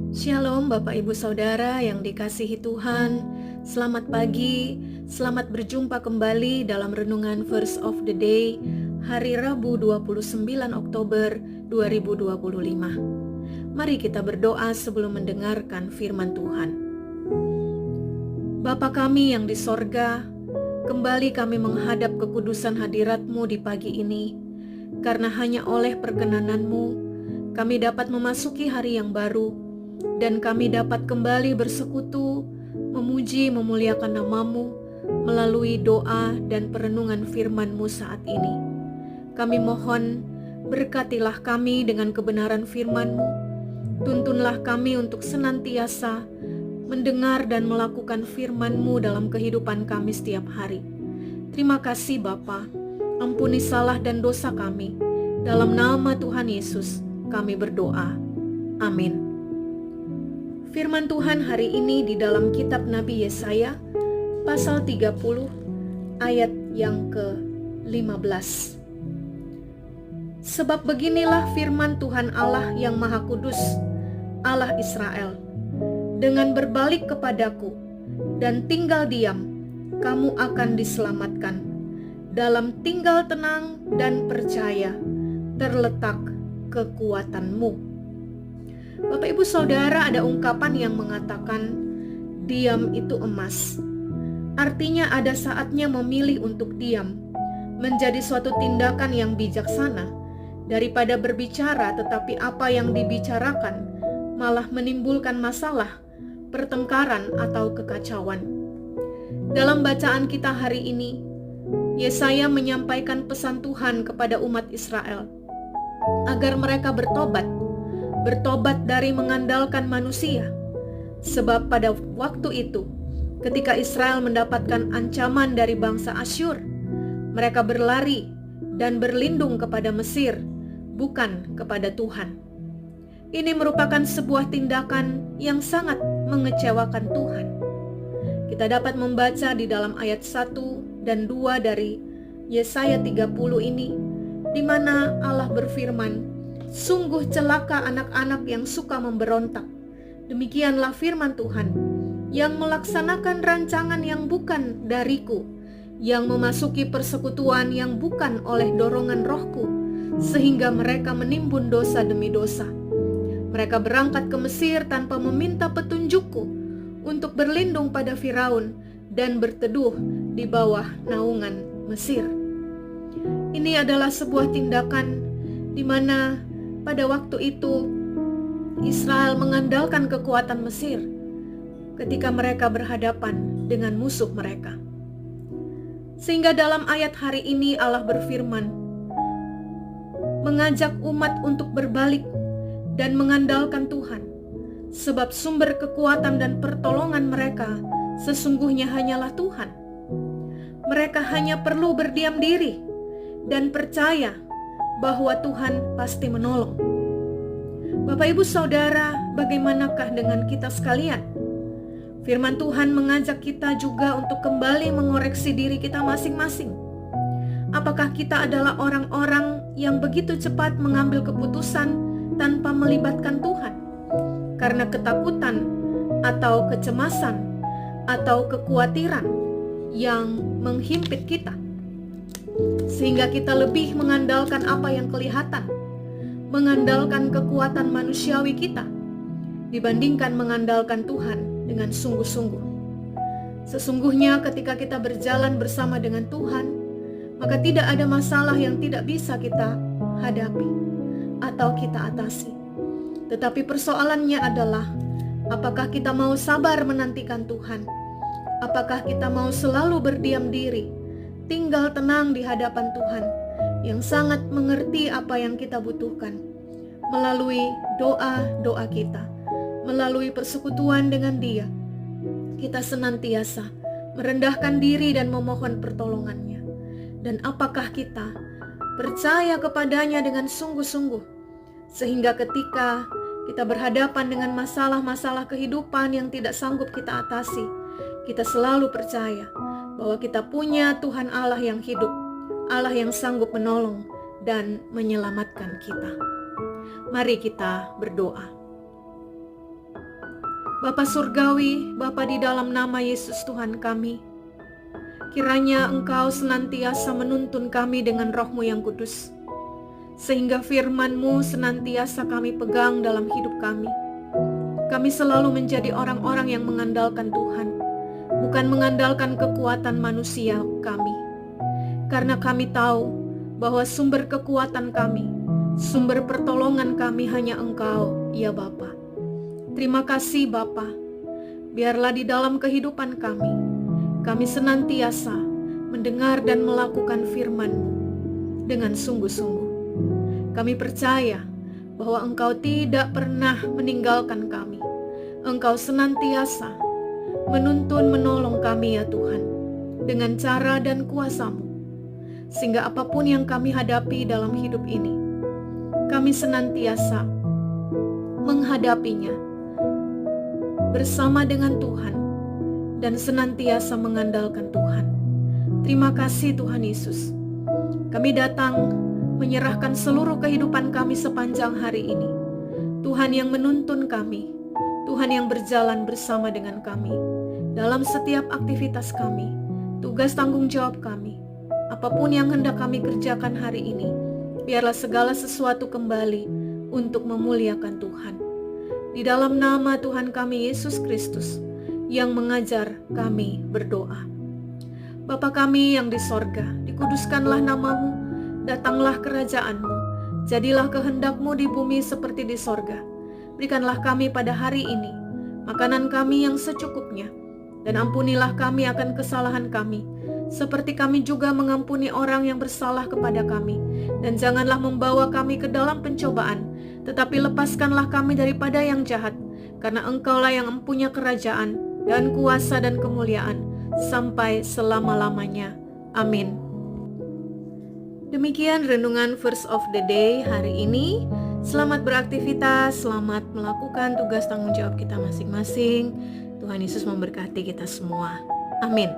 Shalom Bapak Ibu Saudara yang dikasihi Tuhan. Selamat pagi, selamat berjumpa kembali dalam Renungan Verse of the Day hari Rabu 29 Oktober 2025. Mari kita berdoa sebelum mendengarkan firman Tuhan. Bapa kami yang di sorga, kembali kami menghadap kekudusan hadirat-Mu di pagi ini, karena hanya oleh perkenanan-Mu kami dapat memasuki hari yang baru, dan kami dapat kembali bersekutu, memuji, memuliakan nama-Mu melalui doa dan perenungan firman-Mu saat ini. Kami mohon, berkatilah kami dengan kebenaran firman-Mu. Tuntunlah kami untuk senantiasa mendengar dan melakukan firman-Mu dalam kehidupan kami setiap hari. Terima kasih Bapa, ampuni salah dan dosa kami. Dalam nama Tuhan Yesus kami berdoa. Amin. Firman Tuhan hari ini di dalam kitab Nabi Yesaya pasal 30 ayat yang ke-15. Sebab beginilah firman Tuhan Allah yang Maha Kudus, Allah Israel. Dengan berbalik kepadaku dan tinggal diam, kamu akan diselamatkan. Dalam tinggal tenang dan percaya terletak kekuatanmu. Bapak Ibu Saudara, ada ungkapan yang mengatakan diam itu emas. Artinya ada saatnya memilih untuk diam, menjadi suatu tindakan yang bijaksana daripada berbicara, tetapi apa yang dibicarakan malah menimbulkan masalah, pertengkaran atau kekacauan. Dalam bacaan kita hari ini, Yesaya menyampaikan pesan Tuhan kepada umat Israel agar mereka bertobat dari mengandalkan manusia. Sebab pada waktu itu, ketika Israel mendapatkan ancaman dari bangsa Asyur, mereka berlari dan berlindung kepada Mesir, bukan kepada Tuhan. Ini merupakan sebuah tindakan yang sangat mengecewakan Tuhan. Kita dapat membaca di dalam ayat 1 dan 2 dari Yesaya 30 ini, di mana Allah berfirman, sungguh celaka anak-anak yang suka memberontak. Demikianlah firman Tuhan, yang melaksanakan rancangan yang bukan dariku, yang memasuki persekutuan yang bukan oleh dorongan rohku, sehingga mereka menimbun dosa demi dosa. Mereka berangkat ke Mesir tanpa meminta petunjukku, untuk berlindung pada Firaun dan berteduh di bawah naungan Mesir. Ini adalah sebuah tindakan di mana pada waktu itu Israel mengandalkan kekuatan Mesir ketika mereka berhadapan dengan musuh mereka. Sehingga dalam ayat hari ini Allah berfirman, mengajak umat untuk berbalik dan mengandalkan Tuhan, sebab sumber kekuatan dan pertolongan mereka sesungguhnya hanyalah Tuhan. Mereka hanya perlu berdiam diri dan percaya bahwa Tuhan pasti menolong. Bapak Ibu Saudara, bagaimanakah dengan kita sekalian? Firman Tuhan mengajak kita juga untuk kembali mengoreksi diri kita masing-masing. Apakah kita adalah orang-orang yang begitu cepat mengambil keputusan tanpa melibatkan Tuhan? Karena ketakutan atau kecemasan atau kekhawatiran yang menghimpit kita, sehingga kita lebih mengandalkan apa yang kelihatan, mengandalkan kekuatan manusiawi kita, dibandingkan mengandalkan Tuhan dengan sungguh-sungguh. Sesungguhnya ketika kita berjalan bersama dengan Tuhan, maka tidak ada masalah yang tidak bisa kita hadapi atau kita atasi. Tetapi persoalannya adalah, apakah kita mau sabar menantikan Tuhan? Apakah kita mau selalu berdiam diri, tinggal tenang di hadapan Tuhan yang sangat mengerti apa yang kita butuhkan, melalui doa-doa kita, melalui persekutuan dengan Dia, kita senantiasa merendahkan diri dan memohon pertolongannya. Dan apakah kita percaya kepadanya dengan sungguh-sungguh, sehingga ketika kita berhadapan dengan masalah-masalah kehidupan yang tidak sanggup kita atasi, kita selalu percaya bahwa kita punya Tuhan Allah yang hidup, Allah yang sanggup menolong dan menyelamatkan kita. Mari kita berdoa. Bapa Surgawi, Bapa di dalam nama Yesus Tuhan kami, kiranya Engkau senantiasa menuntun kami dengan Roh-Mu yang kudus, sehingga firman-Mu senantiasa kami pegang dalam hidup kami. Kami selalu menjadi orang-orang yang mengandalkan Tuhan, bukan mengandalkan kekuatan manusia kami. Karena kami tahu bahwa sumber kekuatan kami, sumber pertolongan kami hanya Engkau, ya Bapa. Terima kasih Bapa. Biarlah di dalam kehidupan kami senantiasa mendengar dan melakukan firman-Mu dengan sungguh-sungguh. Kami percaya bahwa Engkau tidak pernah meninggalkan kami. Engkau senantiasa menuntun menolong kami ya Tuhan, dengan cara dan kuasa-Mu. Sehingga apapun yang kami hadapi dalam hidup ini, kami senantiasa menghadapinya bersama dengan Tuhan dan senantiasa mengandalkan Tuhan. Terima kasih Tuhan Yesus. Kami datang menyerahkan seluruh kehidupan kami sepanjang hari ini. Tuhan yang menuntun kami, Tuhan yang berjalan bersama dengan kami dalam setiap aktivitas kami, tugas tanggung jawab kami, apapun yang hendak kami kerjakan hari ini. Biarlah segala sesuatu kembali untuk memuliakan Tuhan. Di dalam nama Tuhan kami Yesus Kristus yang mengajar kami berdoa. Bapa kami yang di sorga, dikuduskanlah nama-Mu, datanglah kerajaan-Mu, jadilah kehendak-Mu di bumi seperti di sorga. Berikanlah kami pada hari ini makanan kami yang secukupnya, dan ampunilah kami akan kesalahan kami, seperti kami juga mengampuni orang yang bersalah kepada kami. Dan janganlah membawa kami ke dalam pencobaan, tetapi lepaskanlah kami daripada yang jahat, karena Engkaulah yang mempunyai kerajaan dan kuasa dan kemuliaan sampai selama-lamanya. Amin. Demikian renungan Verse of the Day hari ini. Selamat beraktivitas, selamat melakukan tugas tanggung jawab kita masing-masing. Tuhan Yesus memberkati kita semua. Amin.